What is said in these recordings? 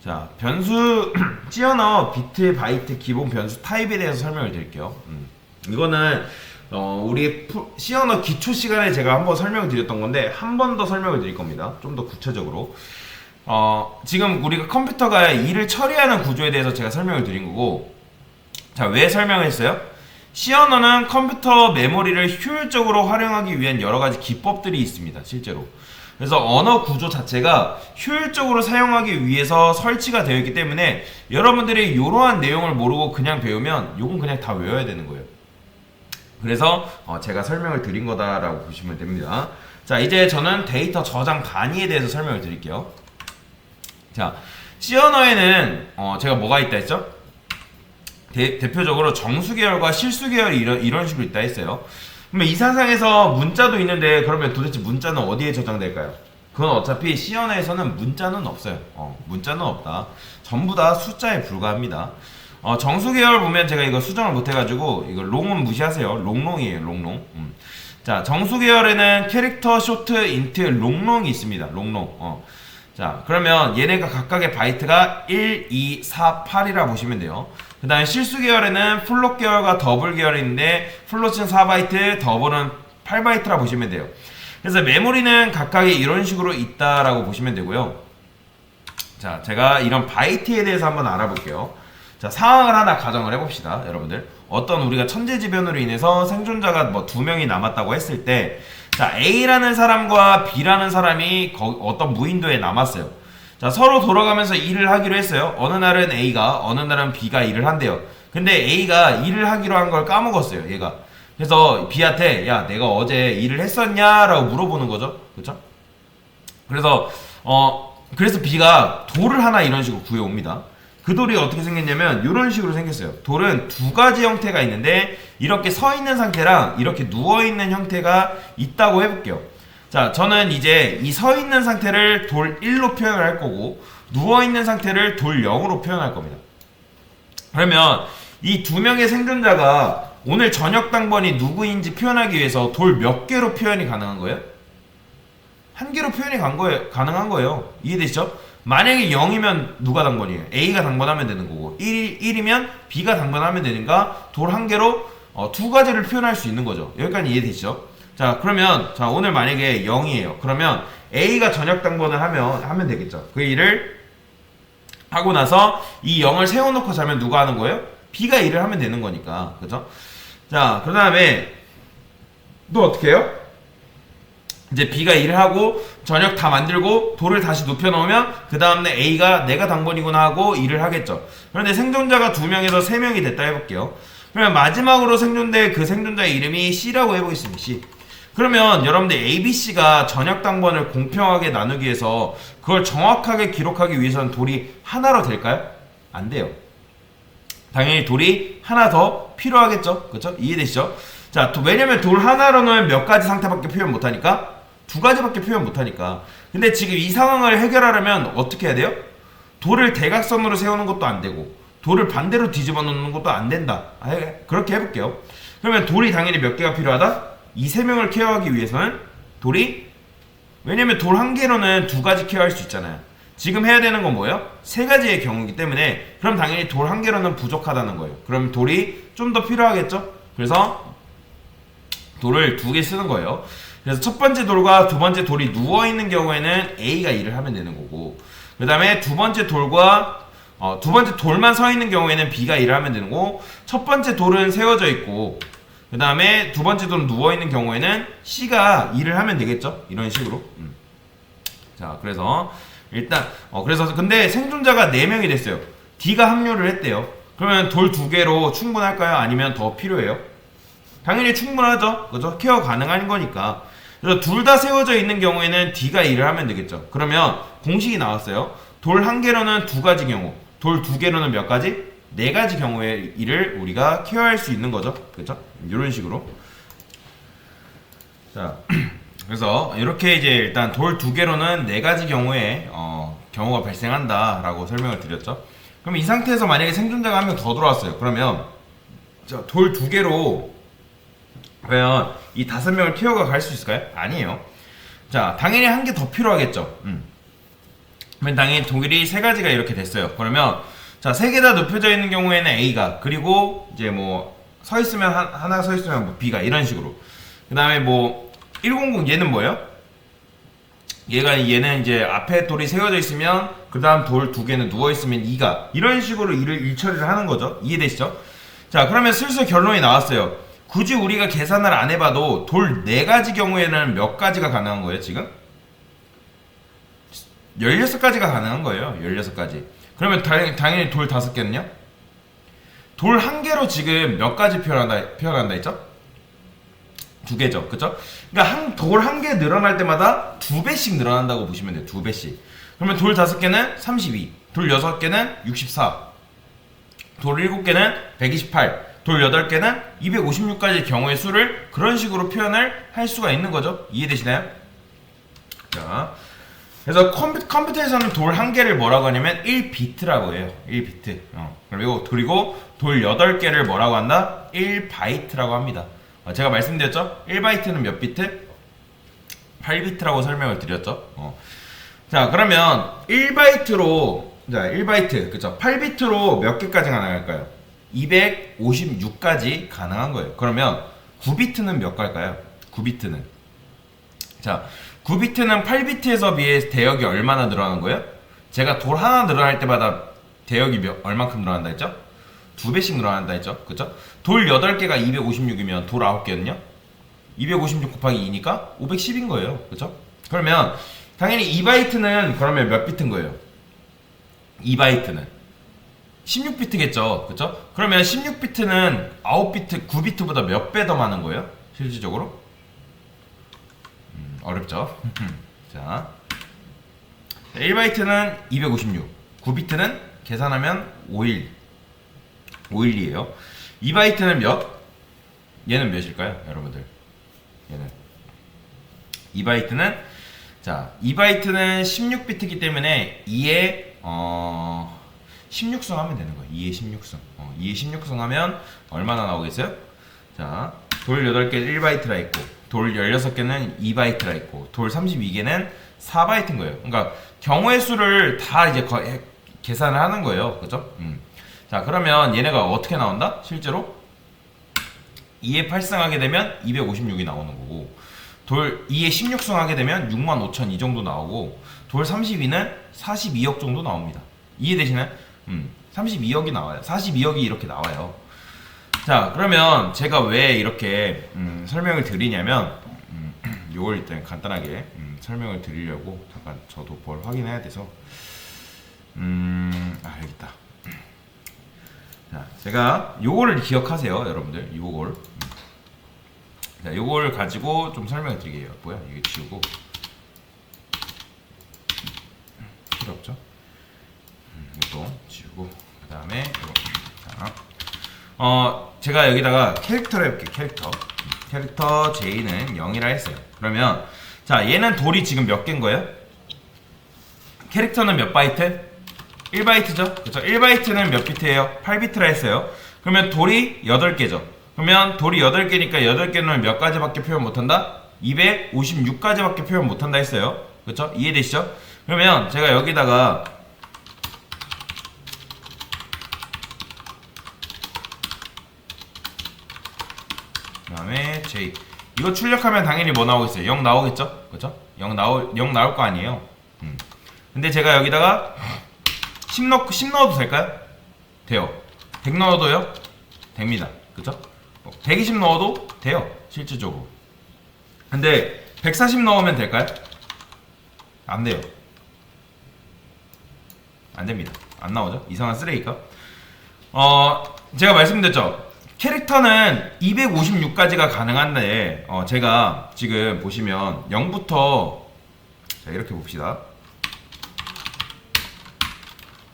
자, 변수 찌어넣어 비트, 바이트, 기본 변수 타입에 대해서 설명을 드릴게요. 이거는 우리 시언어 기초 시간에 제가 한번 설명을 드렸던 건데 한 번 더 설명을 드릴 겁니다. 좀 더 구체적으로. 지금 우리가 컴퓨터가 일을 처리하는 구조에 대해서 제가 설명을 드린 거고, 자, 왜 설명을 했어요? 시언어는 컴퓨터 메모리를 효율적으로 활용하기 위한 여러 가지 기법들이 있습니다, 실제로. 그래서 언어 구조 자체가 효율적으로 사용하기 위해서 설치가 되어 있기 때문에 여러분들이 이러한 내용을 모르고 그냥 배우면 이건 그냥 다 외워야 되는 거예요. 그래서 제가 설명을 드린 거다라고 보시면 됩니다. 자, 이제 저는 데이터 저장 단위에 대해서 설명을 드릴게요. 자, C 언어에는 제가 뭐가 있다 했죠? 대표적으로 정수 계열과 실수 계열이 이런 식으로 있다 했어요. 그러면 이 사상에서 문자도 있는데 그러면 도대체 문자는 어디에 저장될까요? 그건 어차피 C 언어에서는 문자는 없어요. 문자는 없다. 전부 다 숫자에 불과합니다. 정수 계열 보면 제가 이거 수정을 못해가지고 이거 롱은 무시하세요. 롱롱이에요. 롱롱. 자, 정수 계열에는 캐릭터, 쇼트, 인트, 롱롱이 있습니다. 롱롱. 자, 그러면 얘네가 각각의 바이트가 1, 2, 4, 8이라 보시면 돼요. 그 다음에 실수 계열에는 플롯 계열과 더블 계열이 있는데 플롯은 4바이트, 더블은 8바이트라 보시면 돼요. 그래서 메모리는 각각이 이런 식으로 있다라고 보시면 되고요. 자, 제가 이런 바이트에 대해서 한번 알아볼게요. 자, 상황을 하나 가정을 해봅시다, 여러분들. 어떤 우리가 천재지변으로 인해서 생존자가 뭐 2명이 남았다고 했을 때, 자, A라는 사람과 B라는 사람이 어떤 무인도에 남았어요. 자, 서로 돌아가면서 일을 하기로 했어요. 어느 날은 A가, 어느 날은 B가 일을 한대요. 근데 A가 일을 하기로 한 걸 까먹었어요, 얘가. 그래서 B한테, 야, 내가 어제 일을 했었냐? 라고 물어보는 거죠. 그쵸? 그래서 B가 돌을 하나 이런 식으로 구해옵니다. 그 돌이 어떻게 생겼냐면 이런 식으로 생겼어요. 돌은 두 가지 형태가 있는데 이렇게 서 있는 상태랑 이렇게 누워 있는 형태가 있다고 해볼게요. 자, 저는 이제 이 서 있는 상태를 돌 1로 표현을 할 거고 누워 있는 상태를 돌 0으로 표현할 겁니다. 그러면 이 두 명의 생존자가 오늘 저녁 당번이 누구인지 표현하기 위해서 돌 몇 개로 표현이 가능한 거예요? 한 개로 표현이 가능한 거예요. 이해되시죠? 만약에 0이면 누가 당번이에요? A가 당번하면 되는 거고 1이면 B가 당번하면 되니까 돌 한 개로 두 가지를 표현할 수 있는 거죠. 여기까지 이해되시죠? 자, 그러면 자, 오늘 만약에 0이에요. 그러면 A가 저녁 당번을 하면 되겠죠. 그 일을 하고 나서 이 0을 세워놓고 자면 누가 하는 거예요? B가 일을 하면 되는 거니까. 그죠? 자, 그 다음에 또 어떻게 해요? 이제 B가 일을 하고 저녁 다 만들고 돌을 다시 눕혀놓으면 그 다음에 A가 내가 당번이구나 하고 일을 하겠죠. 그런데 생존자가 2명에서 3명이 됐다 해볼게요. 그러면 마지막으로 생존된 그 생존자의 이름이 C라고 해보겠습니다. C. 그러면 여러분들 ABC가 저녁 당번을 공평하게 나누기 위해서 그걸 정확하게 기록하기 위해서는 돌이 하나로 될까요? 안 돼요. 당연히 돌이 하나 더 필요하겠죠. 그렇죠? 이해되시죠? 자, 왜냐면 돌 하나로는 몇 가지 상태밖에 표현 못하니까? 두 가지밖에 표현 못하니까. 근데 지금 이 상황을 해결하려면 어떻게 해야 돼요? 돌을 대각선으로 세우는 것도 안 되고 돌을 반대로 뒤집어 놓는 것도 안 된다. 그렇게 해볼게요. 그러면 돌이 당연히 몇 개가 필요하다? 이 세 명을 케어하기 위해서는 돌이, 왜냐면 돌 한 개로는 두 가지 케어할 수 있잖아요. 지금 해야 되는 건 뭐예요? 세 가지의 경우이기 때문에 그럼 당연히 돌 한 개로는 부족하다는 거예요. 그럼 돌이 좀 더 필요하겠죠? 그래서 돌을 2개 쓰는 거예요. 그래서 첫 번째 돌과 두 번째 돌이 누워있는 경우에는 A가 일을 하면 되는 거고, 그 다음에 두 번째 돌과 두 번째 돌만 서 있는 경우에는 B가 일을 하면 되는 거고, 첫 번째 돌은 세워져 있고 그 다음에 두 번째 돌은 누워있는 경우에는 C가 일을 하면 되겠죠? 이런 식으로. 자, 그래서 일단 그래서 근데 생존자가 4명이 됐어요. D가 합류를 했대요. 그러면 돌 2개로 충분할까요? 아니면 더 필요해요? 당연히 충분하죠. 그죠? 케어 가능한 거니까. 그래서 둘 다 세워져 있는 경우에는 D가 일을 하면 되겠죠. 그러면 공식이 나왔어요. 돌 한 개로는 2가지 경우, 돌 2개로는 몇 가지? 4가지 경우의 일을 우리가 케어할 수 있는 거죠. 그죠? 이런 식으로. 자, 그래서 이렇게 이제 일단 돌 2개로는 4가지 경우에 경우가 발생한다라고 설명을 드렸죠. 그럼 이 상태에서 만약에 생존자가 한 명 더 들어왔어요. 그러면 자, 돌 2개로 과연 이 5명을 케어가 갈 수 있을까요? 아니에요. 자, 당연히 한 개 더 필요하겠죠. 그러면 당연히 독일이 세 가지가 이렇게 됐어요. 그러면 자, 세 개 다 눕혀져 있는 경우에는 A가, 그리고 이제 뭐 서 있으면 하나 서 있으면 뭐 B가, 이런 식으로. 그다음에 뭐 100 얘는 뭐예요? 얘는 이제 앞에 돌이 세워져 있으면 그다음 돌 두 개는 누워 있으면 2가, 이런 식으로 일 처리를 하는 거죠. 이해되시죠? 자, 그러면 슬슬 결론이 나왔어요. 굳이 우리가 계산을 안 해봐도 돌 4가지 경우에는 몇 가지가 가능한 거예요, 지금? 16가지가 가능한 거예요. 16가지. 그러면 당연히 돌 5개는요? 돌 1개로 지금 몇 가지 표현한다 했죠? 2개죠. 그쵸? 그러니까 돌 1개 늘어날 때마다 2배씩 늘어난다고 보시면 돼요. 2배씩. 그러면 돌 5개는 32, 돌 6개는 64, 돌 7개는 128, 돌 8개는 256까지 경우의 수를 그런 식으로 표현을 할 수가 있는 거죠. 이해되시나요? 자, 그래서 컴퓨터에서는 돌 1개를 뭐라고 하냐면 1비트라고 해요. 1비트. 그리고 돌 8개를 뭐라고 한다? 1바이트라고 합니다. 제가 말씀드렸죠? 1바이트는 몇 비트? 8비트라고 설명을 드렸죠. 자, 그러면 1바이트로, 자, 1바이트, 그쵸? 8비트로 몇 개까지 가능할까요? 256까지 가능한 거예요. 그러면 9비트는 몇 갈까요? 9비트는. 자, 9비트는 8비트에서 비해 대역이 얼마나 늘어나는 거예요? 제가 돌 하나 늘어날 때마다 대역이 얼만큼 늘어난다 했죠? 2배씩 늘어난다 했죠? 그쵸? 돌 8개가 256이면 돌 9개는요? 256 곱하기 2니까 510인 거예요. 그쵸? 그러면 당연히 2바이트는 그러면 몇 비트인 거예요? 2바이트는 16비트겠죠. 그쵸? 그러면 16비트는 9비트, 9비트보다 몇 배 더 많은 거예요? 실질적으로? 어렵죠? 자, 1바이트는 256, 9비트는 계산하면 512에요. 2바이트는 몇? 얘는 몇일까요? 여러분들, 얘는 2바이트는, 자, 2바이트는 16비트이기 때문에 2에 16승 하면 되는 거예요. 2에 16승. 2에 16승 하면 얼마나 나오겠어요? 자, 돌 8개 1바이트라 있고, 돌 16개는 2바이트라 있고, 돌 32개는 4바이트인 거예요. 그러니까 경우의 수를 다 이제 계산을 하는 거예요. 그죠? 자, 그러면 얘네가 어떻게 나온다? 실제로 2에 8승 하게 되면 256이 나오는 거고, 돌 2에 16승 하게 되면 65,000 이 정도 나오고, 돌 32는 42억 정도 나옵니다. 이해되시나요? 32억이 나와요. 42억이 이렇게 나와요. 자, 그러면 제가 왜 이렇게 설명을 드리냐면, 요걸 일단 간단하게 설명을 드리려고, 잠깐 저도 뭘 확인해야 돼서, 여기 있다. 자, 제가 요거를 기억하세요, 여러분들. 요걸. 자, 요걸 가지고 좀 설명을 드릴게요. 뭐야? 이게 지우고. 필요 없죠? 이것도 지우고. 그 다음에 이거. 자. 제가 여기다가 캐릭터를 해볼게요. 캐릭터 J는 0이라 했어요. 그러면 자, 얘는 돌이 지금 몇 개인 거예요? 캐릭터는 몇 바이트? 1바이트죠? 그렇죠? 1바이트는 몇 비트예요? 8비트라 했어요. 그러면 돌이 8개죠. 그러면 돌이 8개니까 8개는 몇 가지밖에 표현 못한다? 256가지밖에 표현 못한다 했어요. 그렇죠? 이해되시죠? 그러면 제가 여기다가 그 다음에 J, 이거 출력하면 당연히 뭐 나오겠어요? 0 나오겠죠? 그쵸? 0 나올 거 아니에요. 근데 제가 여기다가 10 넣어도 될까요? 돼요. 100 넣어도요? 됩니다. 그쵸? 120 넣어도 돼요. 실질적으로. 근데 140 넣으면 될까요? 안 돼요. 안 됩니다. 안 나오죠? 이상한 쓰레기가. 제가 말씀드렸죠? 캐릭터는 256까지가 가능한데, 제가 지금 보시면 0부터, 자, 이렇게 봅시다.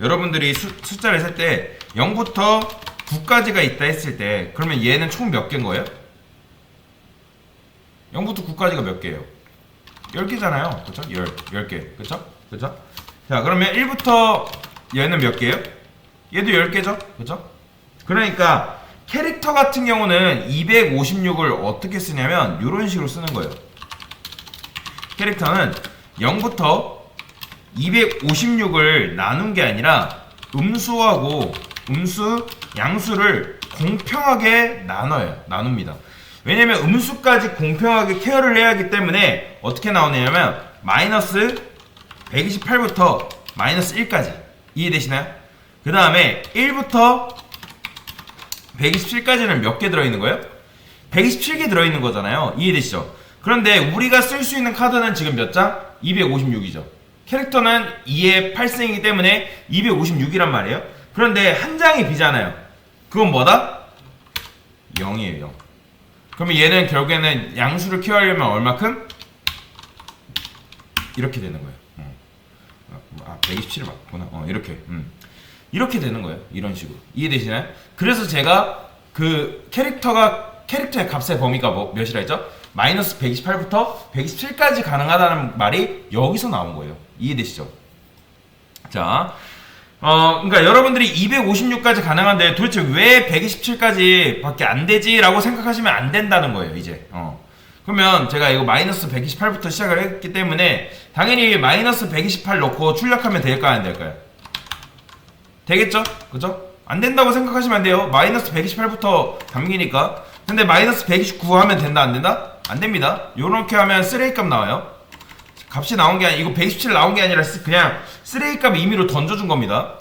여러분들이 숫자를 셀 때 0부터 9까지가 있다 했을 때, 그러면 얘는 총 몇 개인 거예요? 0부터 9까지가 몇 개예요? 10개잖아요. 그쵸? 10개. 그쵸? 그쵸? 자, 그러면 1부터 얘는 몇 개예요? 얘도 10개죠? 그쵸? 그러니까 캐릭터 같은 경우는 256을 어떻게 쓰냐면 이런 식으로 쓰는 거예요. 캐릭터는 0부터 256을 나눈 게 아니라 음수하고 음수, 양수를 공평하게 나눕니다. 왜냐면 음수까지 공평하게 케어를 해야 하기 때문에 어떻게 나오냐면 마이너스 128부터 마이너스 1까지 이해되시나요? 그 다음에 1부터 127까지는 몇 개 들어있는 거예요? 127개 들어있는 거잖아요. 이해되시죠? 그런데 우리가 쓸 수 있는 카드는 지금 몇 장? 256이죠. 캐릭터는 2의 8승이기 때문에 256이란 말이에요. 그런데 한 장이 비잖아요. 그건 뭐다? 0이에요. 0. 그러면 얘는 결국에는 양수를 키워하려면 얼마큼? 이렇게 되는 거예요. 127을 맞구나. 이렇게. 이렇게 되는 거예요. 이런 식으로. 이해되시나요? 그래서 제가 그 캐릭터의 값의 범위가 몇이라 했죠? 마이너스 128부터 127까지 가능하다는 말이 여기서 나온 거예요. 이해되시죠? 자, 그러니까 여러분들이 256까지 가능한데 도대체 왜 127까지 밖에 안 되지? 라고 생각하시면 안 된다는 거예요, 이제. 그러면 제가 이거 마이너스 128부터 시작을 했기 때문에 당연히 마이너스 128 넣고 출력하면 될까요? 안 될까요? 되겠죠? 그죠? 안 된다고 생각하시면 안 돼요. 마이너스 128부터 담기니까. 근데 마이너스 129 하면 된다, 안 된다? 안 됩니다. 요렇게 하면 쓰레기 값 나와요. 값이 나온 게 이거 127 나온 게 아니라 그냥 쓰레기 값 임의로 던져준 겁니다.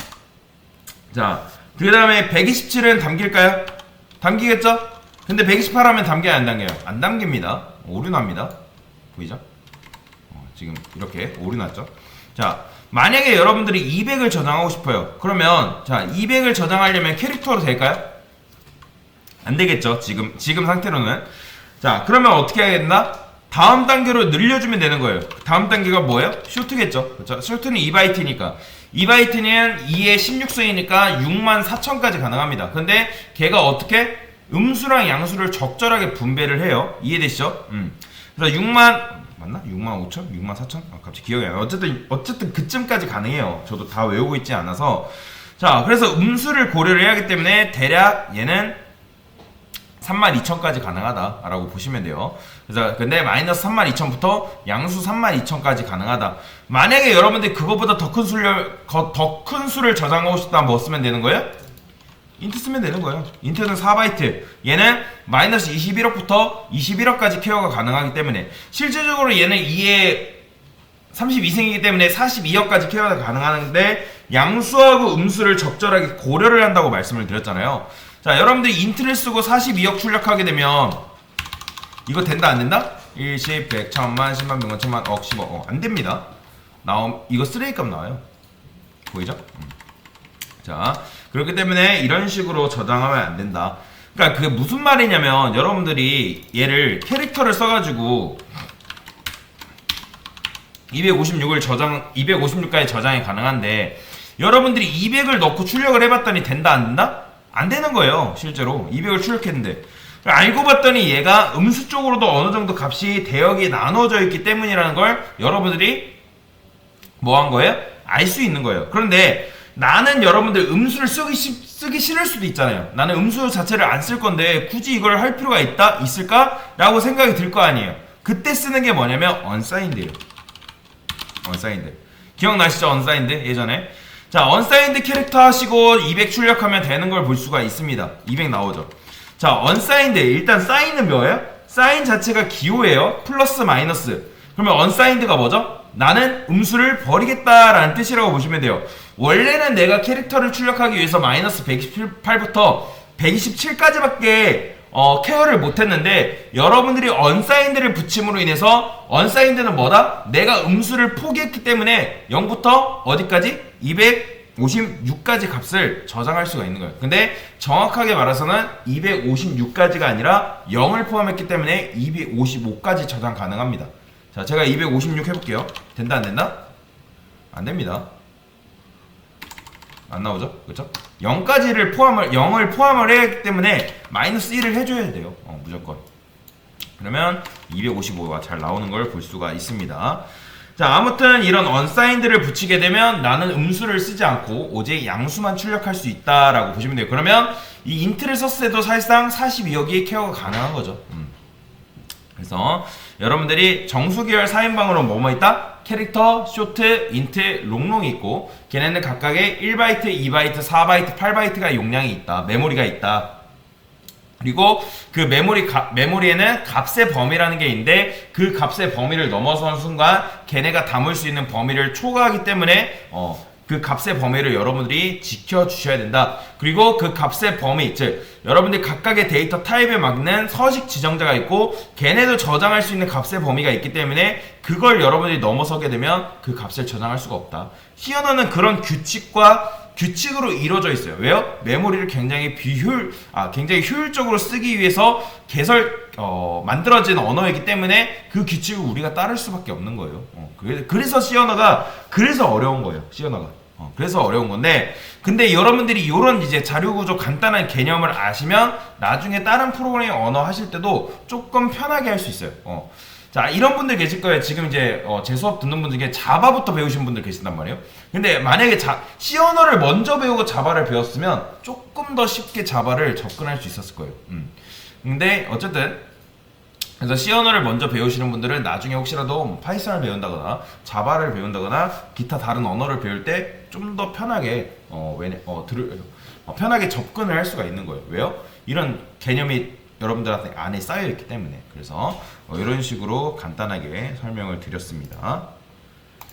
자, 그 다음에 127은 담길까요? 담기겠죠? 근데 128 하면 담겨요, 안 담겨요? 안 담깁니다. 오류 납니다. 보이죠? 지금 이렇게 오류 났죠? 자, 만약에 여러분들이 200을 저장하고 싶어요. 그러면 자, 200을 저장하려면 캐릭터로 될까요? 안 되겠죠. 지금 상태로는. 자, 그러면 어떻게 해야겠나? 다음 단계로 늘려주면 되는 거예요. 다음 단계가 뭐예요? 쇼트겠죠. 그렇죠? 쇼트는 2바이트니까 2바이트는 2에 16승이니까 64,000까지 가능합니다. 근데 걔가 어떻게 음수랑 양수를 적절하게 분배를 해요. 이해되시죠? 그래서 6만 맞나? 65,000? 64,000? 갑자기 기억이 안 나요. 어쨌든 그쯤까지 가능해요. 저도 다 외우고 있지 않아서. 자, 그래서 음수를 고려를 해야 하기 때문에 대략 얘는 32,000까지 가능하다라고 보시면 돼요. 그래서 근데 마이너스 32,000부터 양수 32,000까지 가능하다. 만약에 여러분들이 그거보다 더 큰 수를 저장하고 싶다면 뭐 쓰면 되는 거예요? 인트 쓰면 되는 거예요. 인트는 4바이트. 얘는 마이너스 21억부터 21억까지 케어가 가능하기 때문에 실질적으로 얘는 2에 32승이기 때문에 42억까지 케어가 가능한데 양수하고 음수를 적절하게 고려를 한다고 말씀을 드렸잖아요. 자, 여러분들이 인트를 쓰고 42억 출력하게 되면 이거 된다 안 된다? 1, 10, 100, 1000만, 10만, 100만, 1000만, 억, 10억. 안 됩니다. 이거 쓰레기값 나와요. 보이죠? 자, 그렇기 때문에 이런 식으로 저장하면 안 된다. 그러니까 그게 무슨 말이냐면 여러분들이 얘를 캐릭터를 써가지고 256까지 저장이 가능한데 여러분들이 200을 넣고 출력을 해봤더니 된다 안 된다? 안 되는 거예요. 실제로 200을 출력했는데 알고 봤더니 얘가 음수 쪽으로도 어느 정도 값이 대역이 나눠져 있기 때문이라는 걸 여러분들이 뭐 한 거예요? 알 수 있는 거예요. 그런데 나는 여러분들 음수를 쓰기 싫을 수도 있잖아요. 나는 음수 자체를 안 쓸 건데 굳이 이걸 할 필요가 있을까? 라고 생각이 들 거 아니에요. 그때 쓰는 게 뭐냐면 언사인드예요. 언사인드. 기억나시죠? 언사인드 예전에. 자, 언사인드 캐릭터 하시고 200 출력하면 되는 걸 볼 수가 있습니다. 200 나오죠. 자, 언사인드 일단 사인은 뭐예요? 사인 자체가 기호예요. 플러스 마이너스. 그러면 언사인드가 뭐죠? 나는 음수를 버리겠다라는 뜻이라고 보시면 돼요. 원래는 내가 캐릭터를 출력하기 위해서 마이너스 128부터 127까지밖에 케어를 못했는데 여러분들이 언사인드를 붙임으로 인해서 언사인드는 뭐다? 내가 음수를 포기했기 때문에 0부터 어디까지? 256까지 값을 저장할 수가 있는 거예요. 근데 정확하게 말해서는 256까지가 아니라 0을 포함했기 때문에 255까지 저장 가능합니다. 자, 제가 256 해볼게요. 된다 안 된다? 안 됩니다. 안 나오죠? 그렇죠? 0까지를 0을 포함을 해야 하기 때문에 마이너스 1을 해줘야 돼요. 무조건. 그러면 255가 잘 나오는 걸 볼 수가 있습니다. 자, 아무튼 이런 언사인드를 붙이게 되면 나는 음수를 쓰지 않고 오직 양수만 출력할 수 있다라고 보시면 돼요. 그러면 이 인트를 썼을 때도 사실상 42억이 케어가 가능한 거죠. 그래서 여러분들이 정수계열 4인방으로 뭐뭐 있다? 캐릭터, 쇼트, 인트, 롱롱이 있고 걔네는 각각의 1바이트, 2바이트, 4바이트, 8바이트가 용량이 있다. 메모리가 있다. 그리고 그 메모리에는 값의 범위라는 게 있는데 그 값의 범위를 넘어서는 순간 걔네가 담을 수 있는 범위를 초과하기 때문에 그 값의 범위를 여러분들이 지켜주셔야 된다. 그리고 그 값의 범위, 즉 여러분들이 각각의 데이터 타입에 맞는 서식 지정자가 있고 걔네도 저장할 수 있는 값의 범위가 있기 때문에 그걸 여러분들이 넘어서게 되면 그 값을 저장할 수가 없다. C 언어는 그런 규칙으로 이루어져 있어요. 왜요? 메모리를 굉장히 굉장히 효율적으로 쓰기 위해서 만들어진 언어이기 때문에 그 규칙을 우리가 따를 수밖에 없는 거예요. 그래서 C 언어가 그래서 어려운 거예요. C 언어가. 그래서 어려운 건데, 근데 여러분들이 이런 이제 자료 구조 간단한 개념을 아시면 나중에 다른 프로그래밍 언어 하실 때도 조금 편하게 할 수 있어요. 자, 이런 분들 계실 거예요. 지금 이제 제 수업 듣는 분들 중에 자바부터 배우신 분들 계신단 말이에요. 근데 만약에 C 언어를 먼저 배우고 자바를 배웠으면 조금 더 쉽게 자바를 접근할 수 있었을 거예요. 근데 어쨌든 그래서 C 언어를 먼저 배우시는 분들은 나중에 혹시라도 뭐 파이썬을 배운다거나 자바를 배운다거나 기타 다른 언어를 배울 때 좀 더 편하게 편하게 접근을 할 수가 있는 거예요. 왜요? 이런 개념이 여러분들한테 안에 쌓여 있기 때문에. 그래서 이런 식으로 간단하게 설명을 드렸습니다.